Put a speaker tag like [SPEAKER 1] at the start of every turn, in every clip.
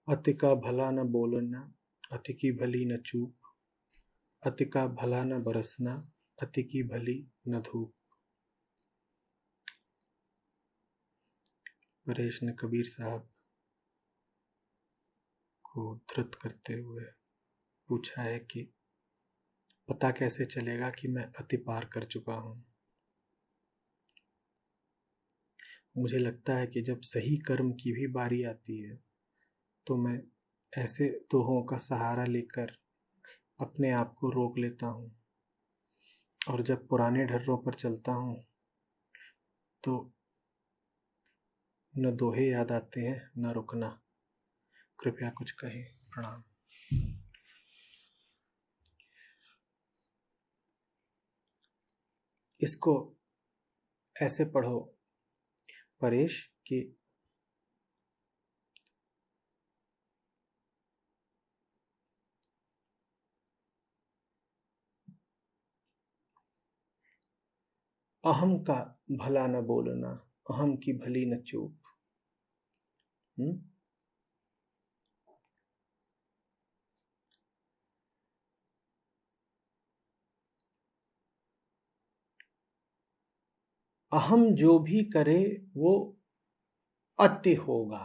[SPEAKER 1] अति का भला न बोलना, अति की भली न चूप, अति का भला न बरसना, अति की भली न धूप। परेश ने कबीर साहब को उद्धृत करते हुए पूछा है कि पता कैसे चलेगा कि मैं अति पार कर चुका हूं। मुझे लगता है कि जब सही कर्म की भी बारी आती है तो मैं ऐसे दोहों का सहारा लेकर अपने आप को रोक लेता हूं, और जब पुराने ढर्रों पर चलता हूं तो न दोहे याद आते हैं न रुकना। कृपया कुछ कहें। प्रणाम। इसको ऐसे पढ़ो परेश कि अहम का भला न बोलना, अहम की भली न चूप। अहम जो भी करे वो अति होगा।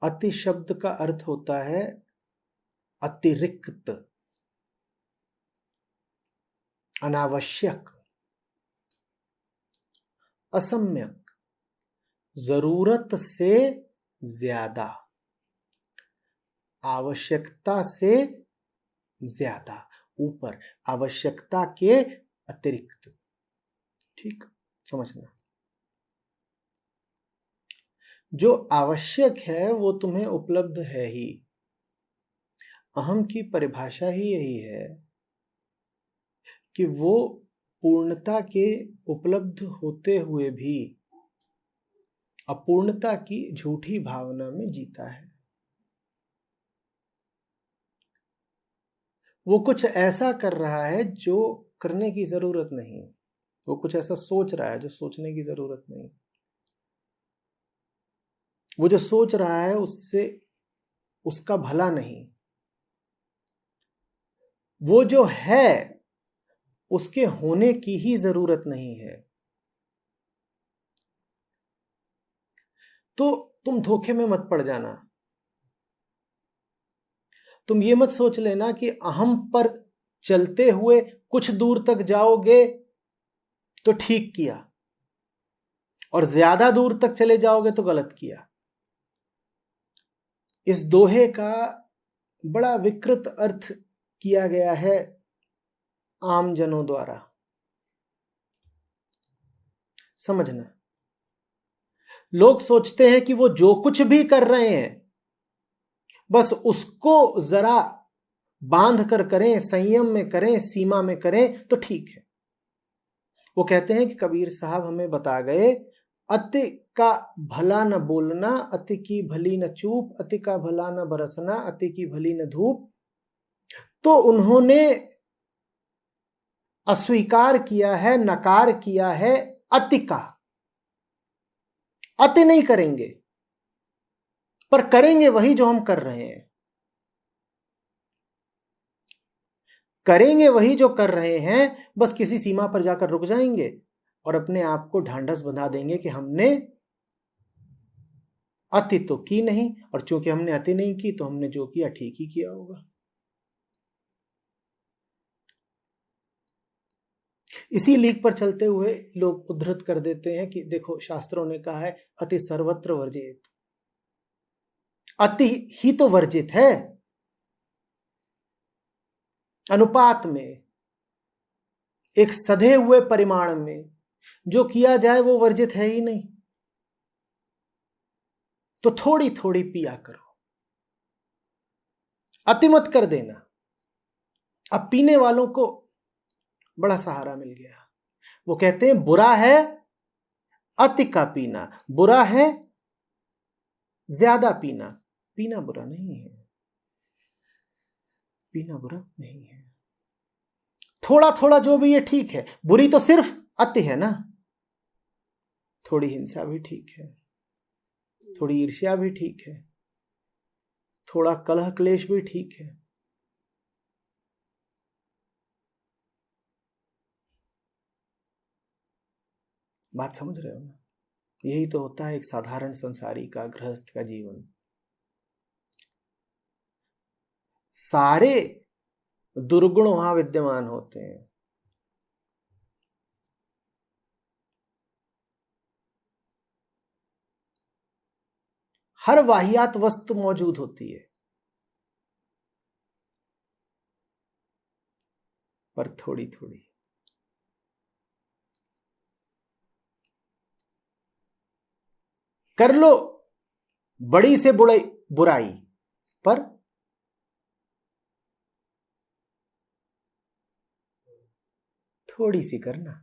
[SPEAKER 1] अति शब्द का अर्थ होता है अतिरिक्त, अनावश्यक, असम्यक, जरूरत से ज्यादा, आवश्यकता से ज्यादा, ऊपर, आवश्यकता के अतिरिक्त। ठीक, समझना। जो आवश्यक है वो तुम्हें उपलब्ध है ही। अहम की परिभाषा ही यही है कि वो पूर्णता के उपलब्ध होते हुए भी अपूर्णता की झूठी भावना में जीता है। वो कुछ ऐसा कर रहा है जो करने की जरूरत नहीं, वो कुछ ऐसा सोच रहा है जो सोचने की जरूरत नहीं, वो जो सोच रहा है उससे उसका भला नहीं, वो जो है उसके होने की ही जरूरत नहीं है। तो तुम धोखे में मत पड़ जाना। तुम ये मत सोच लेना कि अहम पर चलते हुए कुछ दूर तक जाओगे तो ठीक किया और ज्यादा दूर तक चले जाओगे तो गलत किया। इस दोहे का बड़ा विकृत अर्थ किया गया है आम जनों द्वारा। समझना, लोग सोचते हैं कि वो जो कुछ भी कर रहे हैं बस उसको जरा बांध कर करें, संयम में करें, सीमा में करें तो ठीक है। वो कहते हैं कि कबीर साहब हमें बता गए, अति का भला न बोलना, अति की भली न चूप, अति का भला न बरसना, अति की भली न धूप। तो उन्होंने अस्वीकार किया है, नकार किया है अति का। अति नहीं करेंगे, पर करेंगे वही जो हम कर रहे हैं। करेंगे वही जो कर रहे हैं, बस किसी सीमा पर जाकर रुक जाएंगे और अपने आप को ढांढस बंधा देंगे कि हमने अति तो की नहीं, और चूंकि हमने अति नहीं की तो हमने जो किया ठीक ही किया होगा। इसी लीक पर चलते हुए लोग उद्धृत कर देते हैं कि देखो शास्त्रों ने कहा है अति सर्वत्र वर्जित। अति ही तो वर्जित है, अनुपात में, एक सधे हुए परिमाण में जो किया जाए वो वर्जित है ही नहीं। तो थोड़ी थोड़ी पिया करो, अति मत कर देना। अब पीने वालों को बड़ा सहारा मिल गया। वो कहते हैं बुरा है अति का पीना, बुरा है ज्यादा पीना। पीना बुरा नहीं है, पीना बुरा नहीं है। थोड़ा थोड़ा जो भी ये ठीक है, बुरी तो सिर्फ अति है ना। थोड़ी हिंसा भी ठीक है, थोड़ी ईर्ष्या भी ठीक है, थोड़ा कलह क्लेश भी ठीक है। बात समझ रहे हो ना? यही तो होता है एक साधारण संसारी का, गृहस्थ का जीवन। सारे दुर्गुण वहां विद्यमान होते हैं। हर वाहियात वस्तु मौजूद होती है, पर थोड़ी थोड़ी। कर लो बड़ी से बुराई, पर थोड़ी सी करना।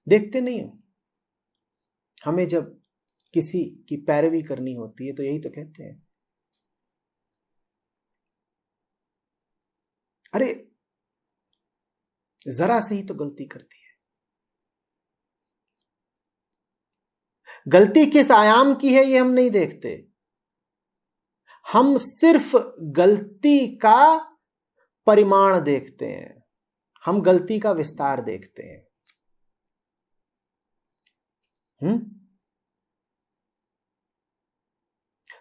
[SPEAKER 1] देखते नहीं हो, हमें जब किसी की पैरवी करनी होती है तो यही तो कहते हैं, अरे जरा से ही तो गलती करती है। गलती किस आयाम की है ये हम नहीं देखते, हम सिर्फ गलती का परिमाण देखते हैं, हम गलती का विस्तार देखते हैं।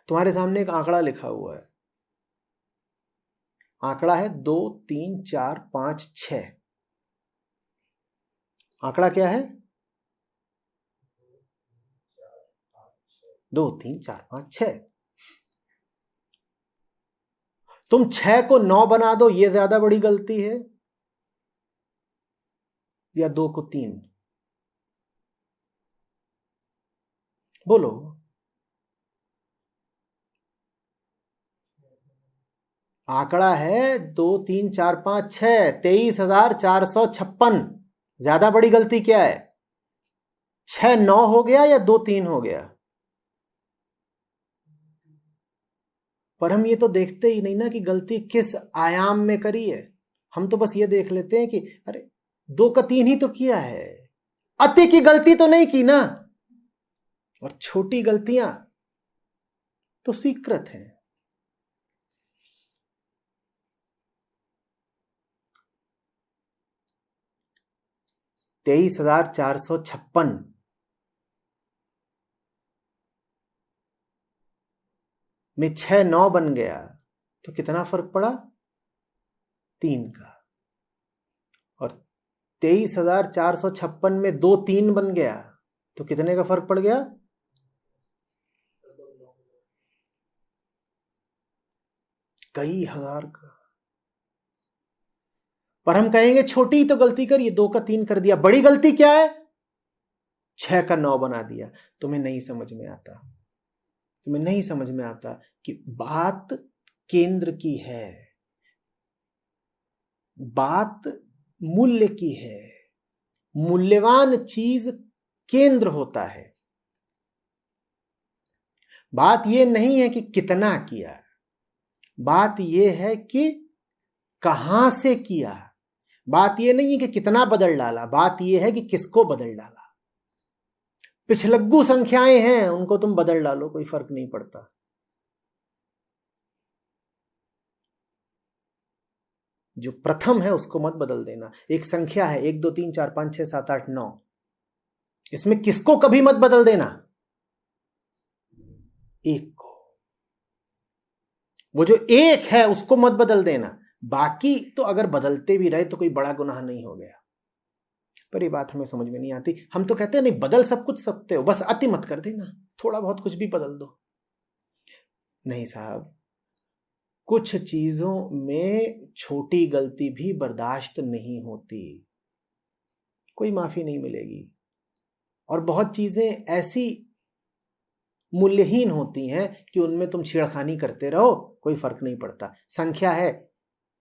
[SPEAKER 1] तुम्हारे सामने एक आंकड़ा लिखा हुआ है, आंकड़ा है 2 3 4 5 6। आंकड़ा क्या है? 2 3 4 5 6। तुम 6 को 9 बना दो, ये ज्यादा बड़ी गलती है या 2 को 3? बोलो। आंकड़ा है 2 3 4 5 6, 23,456। ज्यादा बड़ी गलती क्या है? 6 9 हो गया या 2 3 हो गया? पर हम ये तो देखते ही नहीं ना कि गलती किस आयाम में करी है। हम तो बस ये देख लेते हैं कि अरे 2 का 3 ही तो किया है, अति की गलती तो नहीं की ना। और छोटी गलतियां तो स्वीकृत हैं। तेईस 456 में 6 9 बन गया तो कितना फर्क पड़ा? 3 का। और 23,456 में 2 3 बन गया तो कितने का फर्क पड़ गया? कई हजार का। पर हम कहेंगे छोटी ही तो गलती करी, 2 का 3 कर दिया। बड़ी गलती क्या है? 6 का 9 बना दिया। तुम्हें नहीं समझ में आता, तुम्हें नहीं समझ में आता कि बात केंद्र की है, बात मूल्य की है। मूल्यवान चीज केंद्र होता है। बात यह नहीं है कि कितना किया, बात यह है कि कहां से किया। बात यह नहीं है कि कितना बदल डाला, बात यह है कि किसको बदल डाला। पिछलग्गू संख्याएं हैं, उनको तुम बदल डालो, कोई फर्क नहीं पड़ता। जो प्रथम है उसको मत बदल देना। एक संख्या है 1 2 3 4 5 6 7 8 9, इसमें किसको कभी मत बदल देना? एक को। वो जो एक है उसको मत बदल देना। बाकी तो अगर बदलते भी रहे तो कोई बड़ा गुनाह नहीं हो गया। पर ये बात हमें समझ में नहीं आती। हम तो कहते हैं नहीं, बदल सब कुछ सकते हो, बस अति मत कर देना, थोड़ा बहुत कुछ भी बदल दो। नहीं साहब, कुछ चीजों में छोटी गलती भी बर्दाश्त नहीं होती, कोई माफी नहीं मिलेगी। और बहुत चीजें ऐसी मूल्यहीन होती हैं कि उनमें तुम छेड़खानी करते रहो, कोई फर्क नहीं पड़ता। संख्या है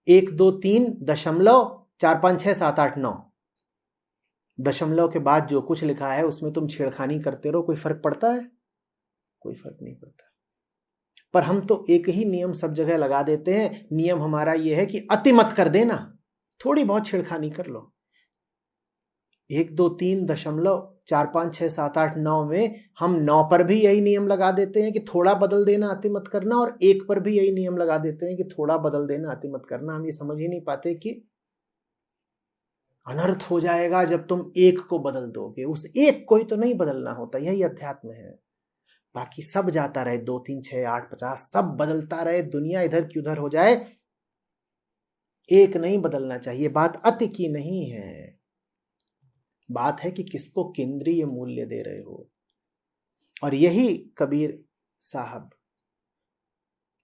[SPEAKER 1] 1 2 3 दशमलव 4 5 6 7 8 9, दशमलव के बाद जो कुछ लिखा है उसमें तुम छेड़खानी करते रहो, कोई फर्क पड़ता है? कोई फर्क नहीं पड़ता। पर हम तो एक ही नियम सब जगह लगा देते हैं। नियम हमारा यह है कि अति मत कर देना, थोड़ी बहुत छेड़खानी कर लो। 1 2 3 दशमलव 4, 5, 6, 7, 8, 9 में हम 9 पर भी यही नियम लगा देते हैं कि थोड़ा बदल देना, अति मत करना, और 1 पर भी यही नियम लगा देते हैं कि थोड़ा बदल देना, अति मत करना। हम ये समझ ही नहीं पाते कि अनर्थ हो जाएगा जब तुम 1 को बदल दोगे। उस 1 को ही तो नहीं बदलना होता, यही अध्यात्म है। बाकी सब जाता रहे, 2, 3, 6, 8, 50 सब बदलता रहे, दुनिया इधर की उधर हो जाए, 1 नहीं बदलना चाहिए। बात अति की नहीं है, बात है कि किसको केंद्रीय मूल्य दे रहे हो। और यही कबीर साहब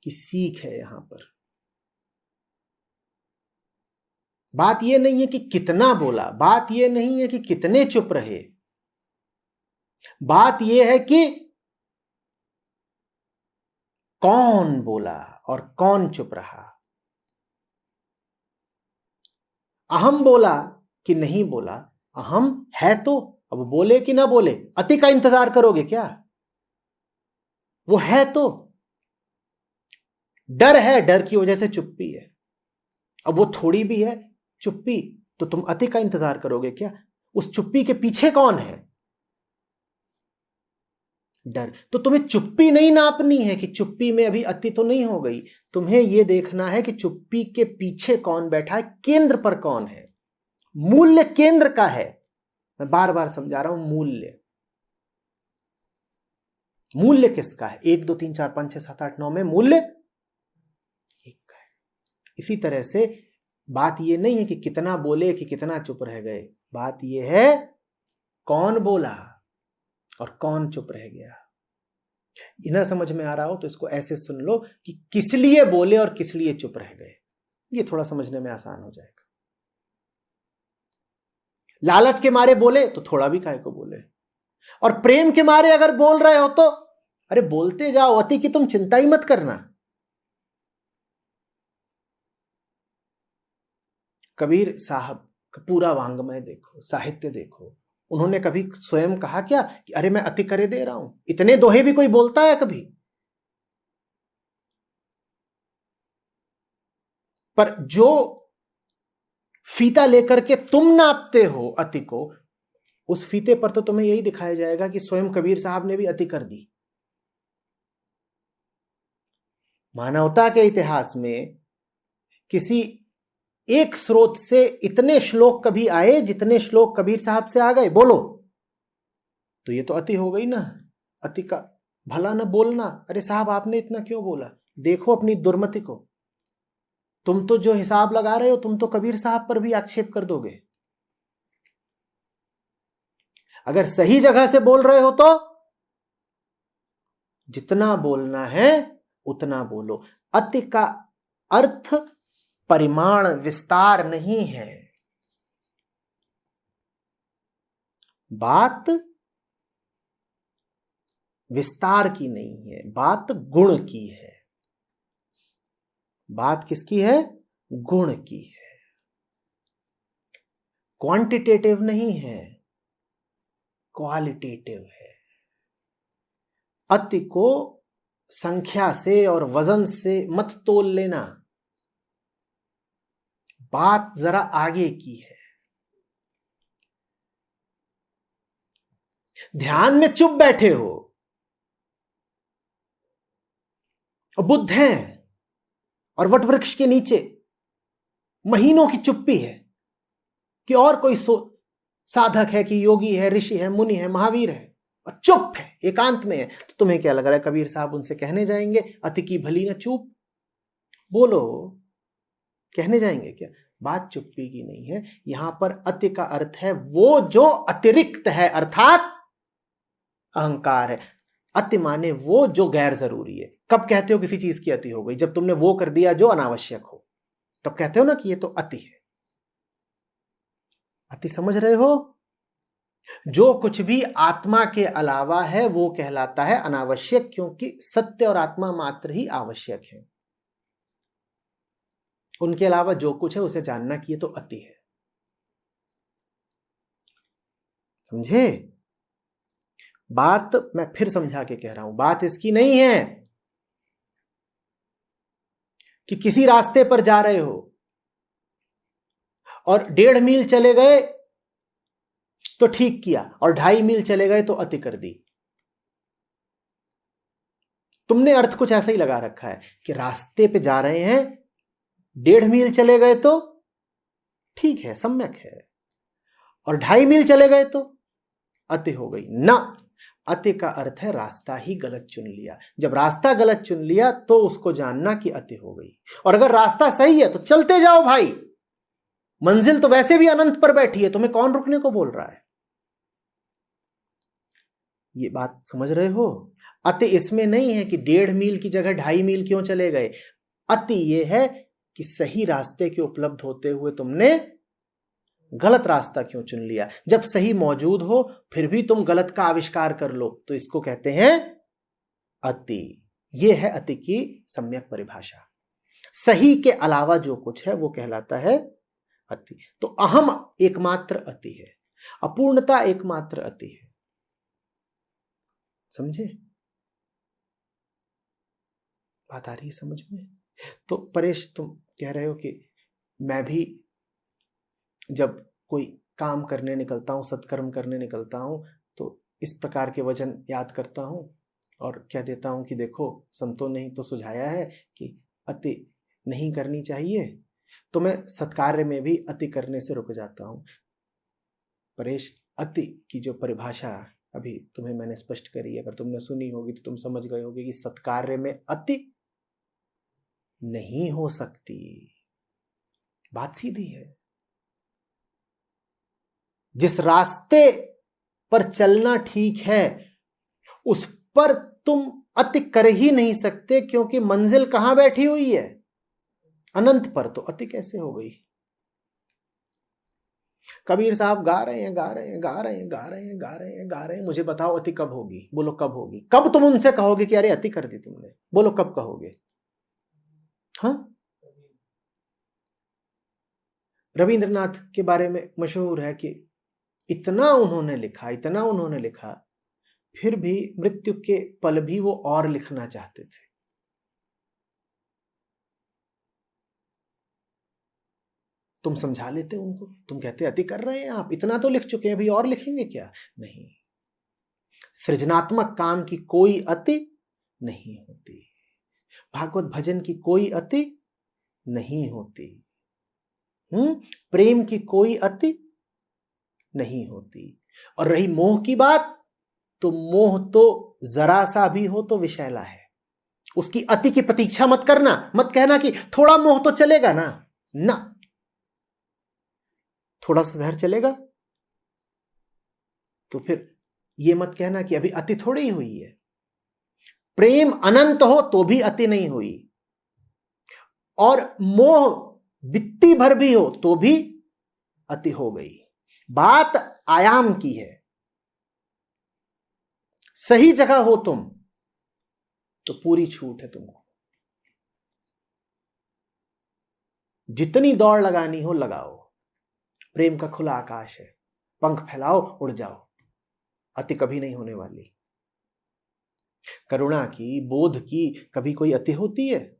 [SPEAKER 1] की सीख है यहां पर। बात यह नहीं है कि कितना बोला, बात यह नहीं है कि कितने चुप रहे, बात यह है कि कौन बोला और कौन चुप रहा। अहम बोला कि नहीं बोला, अहम है तो अब बोले कि ना बोले, अति का इंतजार करोगे क्या? वो है तो। डर है, डर की वजह से चुप्पी है, अब वो थोड़ी भी है चुप्पी, तो तुम अति का इंतजार करोगे क्या? उस चुप्पी के पीछे कौन है? डर। तो तुम्हें चुप्पी नहीं नापनी है कि चुप्पी में अभी अति तो नहीं हो गई, तुम्हें यह देखना है कि चुप्पी के पीछे कौन बैठा है, केंद्र पर कौन है। मूल्य केंद्र का है, मैं बार बार समझा रहा हूं। मूल्य, मूल्य किसका है? 1, 2, 3, 4, 5, 6, 7, 8, 9 में मूल्य 1 का है। इसी तरह से बात यह नहीं है कि कितना बोले कि कितना चुप रह गए, बात यह है कौन बोला और कौन चुप रह गया। इन्हें समझ में आ रहा हो तो इसको ऐसे सुन लो कि किस लिए बोले और किस लिए चुप रह गए, ये थोड़ा समझने में आसान हो जाएगा। लालच के मारे बोले तो थोड़ा भी काहे को बोले, और प्रेम के मारे अगर बोल रहे हो तो अरे बोलते जाओ, अति की तुम चिंता ही मत करना। कबीर साहब का पूरा वांग्मय देखो, साहित्य देखो, उन्होंने कभी स्वयं कहा क्या कि अरे मैं अति करे दे रहा हूं? इतने दोहे भी कोई बोलता है कभी? पर जो फीता लेकर के तुम नापते हो अति को, उस फीते पर तो तुम्हें यही दिखाया जाएगा कि स्वयं कबीर साहब ने भी अति कर दी। मानवता के इतिहास में किसी एक स्रोत से इतने श्लोक कभी आए जितने श्लोक कबीर साहब से आ गए? बोलो। तो ये तो अति हो गई ना, अति का भला ना बोलना। अरे साहब आपने इतना क्यों बोला? देखो अपनी दुर्मति को, तुम तो जो हिसाब लगा रहे हो, तुम तो कबीर साहब पर भी आक्षेप कर दोगे। अगर सही जगह से बोल रहे हो तो जितना बोलना है उतना बोलो। अति का अर्थ परिमाण, विस्तार नहीं है। बात विस्तार की नहीं है, बात गुण की है। बात किसकी है? गुण की है, क्वांटिटेटिव नहीं है, क्वालिटेटिव है। अति को संख्या से और वजन से मत तोल लेना, बात जरा आगे की है। ध्यान में चुप बैठे हो और बुद्ध हैं, और वटवृक्ष के नीचे महीनों की चुप्पी है कि और कोई साधक है कि योगी है, ऋषि है, मुनि है, महावीर है, और चुप है, एकांत में है। तो तुम्हें क्या लग रहा है कबीर साहब उनसे कहने जाएंगे अति की भली न चुप? बोलो, कहने जाएंगे क्या? बात चुप्पी की नहीं है। यहां पर अति का अर्थ है वो जो अतिरिक्त है, अर्थात अहंकार है। अति माने वो जो गैर जरूरी है। कब कहते हो किसी चीज की अति हो गई? जब तुमने वो कर दिया जो अनावश्यक हो, तब कहते हो ना कि ये तो अति है। अति समझ रहे हो? जो कुछ भी आत्मा के अलावा है वो कहलाता है अनावश्यक, क्योंकि सत्य और आत्मा मात्र ही आवश्यक है। उनके अलावा जो कुछ है उसे जानना कि ये तो अति है। समझे? बात मैं फिर समझा के कह रहा हूं, बात इसकी नहीं है कि किसी रास्ते पर जा रहे हो और 1.5 मील चले गए तो ठीक किया, और 2.5 मील चले गए तो अति कर दी। तुमने अर्थ कुछ ऐसा ही लगा रखा है कि रास्ते पे जा रहे हैं, 1.5 मील चले गए तो ठीक है, सम्यक है, और 2.5 मील चले गए तो अति हो गई ना। अति का अर्थ है रास्ता ही गलत चुन लिया। जब रास्ता गलत चुन लिया तो उसको जानना कि अति हो गई। और अगर रास्ता सही है तो चलते जाओ भाई, मंजिल तो वैसे भी अनंत पर बैठी है, तुम्हें कौन रुकने को बोल रहा है। ये बात समझ रहे हो। अति इसमें नहीं है कि 1.5 मील की जगह 2.5 मील क्यों चले गए। अति यह है कि सही रास्ते के उपलब्ध होते हुए तुमने गलत रास्ता क्यों चुन लिया। जब सही मौजूद हो फिर भी तुम गलत का आविष्कार कर लो तो इसको कहते हैं अति। यह है अति की सम्यक परिभाषा। सही के अलावा जो कुछ है वो कहलाता है अति। तो अहम एकमात्र अति है, अपूर्णता एकमात्र अति है। समझे, बात आ रही है समझ में। तो परेश, तुम कह रहे हो कि मैं भी जब कोई काम करने निकलता हूं, सत्कर्म करने निकलता हूं, तो इस प्रकार के वचन याद करता हूं और कह देता हूं कि देखो संतों ने ही तो सुझाया है कि अति नहीं करनी चाहिए, तो मैं सत्कार्य में भी अति करने से रुक जाता हूं। परेश, अति की जो परिभाषा अभी तुम्हें मैंने स्पष्ट करी है, अगर तुमने सुनी होगी तो तुम समझ गए होगे कि सत्कार्य में अति नहीं हो सकती। बात सीधी है। जिस रास्ते पर चलना ठीक है उस पर तुम अति कर ही नहीं सकते, क्योंकि मंजिल कहां बैठी हुई है, अनंत पर। तो अति कैसे हो गई। कबीर साहब गा रहे हैं, मुझे बताओ अति कब होगी, बोलो कब होगी। कब तुम उनसे कहोगे कि अरे अति कर दी तुमने, बोलो कब कहोगे। हाँ, रविंद्रनाथ के बारे में मशहूर है कि इतना उन्होंने लिखा, फिर भी मृत्यु के पल भी वो और लिखना चाहते थे। तुम समझा लेते उनको, तुम कहते अति कर रहे हैं आप, इतना तो लिख चुके हैं, अभी और लिखेंगे क्या। नहीं, सृजनात्मक काम की कोई अति नहीं होती, भागवत भजन की कोई अति नहीं होती, प्रेम की कोई अति नहीं होती। और रही मोह की बात, तो मोह तो जरा सा भी हो तो विषैला है, उसकी अति की प्रतीक्षा मत करना। मत कहना कि थोड़ा मोह तो चलेगा ना, थोड़ा सा जहर चलेगा, तो फिर यह मत कहना कि अभी अति थोड़ी ही हुई है। प्रेम अनंत हो तो भी अति नहीं हुई, और मोह वित्ती भर भी हो तो भी अति हो गई। बात आयाम की है। सही जगह हो तुम तो पूरी छूट है तुमको, जितनी दौड़ लगानी हो लगाओ। प्रेम का खुला आकाश है, पंख फैलाओ, उड़ जाओ, अति कभी नहीं होने वाली। करुणा की, बोध की कभी कोई अति होती है।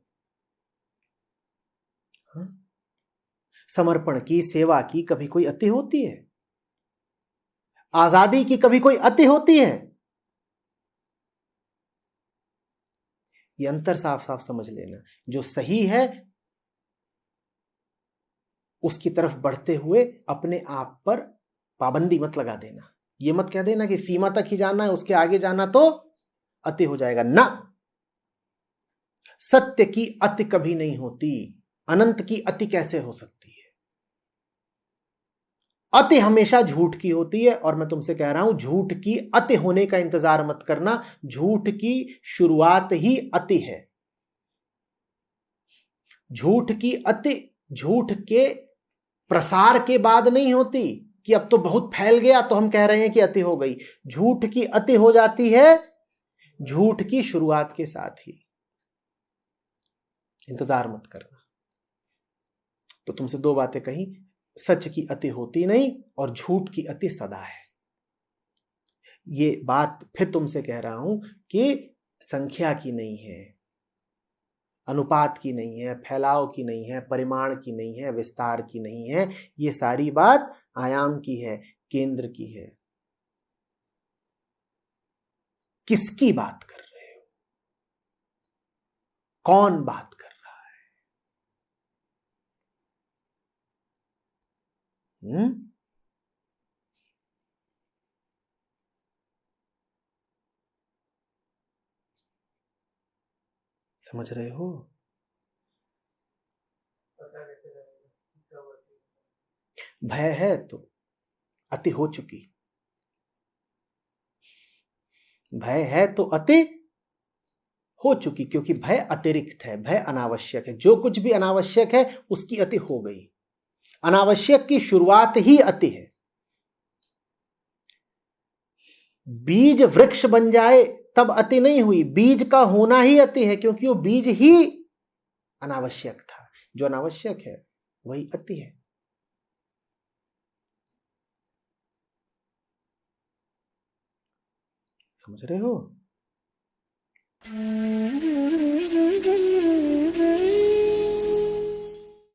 [SPEAKER 1] समर्पण की, सेवा की कभी कोई अति होती है। आजादी की कभी कोई अति होती है। ये अंतर साफ साफ समझ लेना। जो सही है उसकी तरफ बढ़ते हुए अपने आप पर पाबंदी मत लगा देना। ये मत कह देना कि सीमा तक ही जाना है, उसके आगे जाना तो अति हो जाएगा ना। सत्य की अति कभी नहीं होती, अनंत की अति कैसे हो सकती है। अति हमेशा झूठ की होती है, और मैं तुमसे कह रहा हूं झूठ की अति होने का इंतजार मत करना। झूठ की शुरुआत ही अति है। झूठ की अति झूठ के प्रसार के बाद नहीं होती कि अब तो बहुत फैल गया तो हम कह रहे हैं कि अति हो गई। झूठ की अति हो जाती है झूठ की शुरुआत के साथ ही। इंतजार मत करना। तो तुमसे दो बातें कही, सच की अति होती नहीं और झूठ की अति सदा है। ये बात फिर तुमसे कह रहा हूं कि संख्या की नहीं है, अनुपात की नहीं है, फैलाव की नहीं है, परिमाण की नहीं है, विस्तार की नहीं है। ये सारी बात आयाम की है। केंद्र की है। किसकी बात कर रहे हो? कौन बात कर रहा है? समझ रहे हो? भय है तो अति हो चुकी, भय है तो अति हो चुकी, क्योंकि भय अतिरिक्त है, भय अनावश्यक है। जो कुछ भी अनावश्यक है उसकी अति हो गई। अनावश्यक की शुरुआत ही अति है। बीज वृक्ष बन जाए तब अति नहीं हुई, बीज का होना ही अति है, क्योंकि वो बीज ही अनावश्यक था। जो अनावश्यक है वही अति है। समझ रहे हो?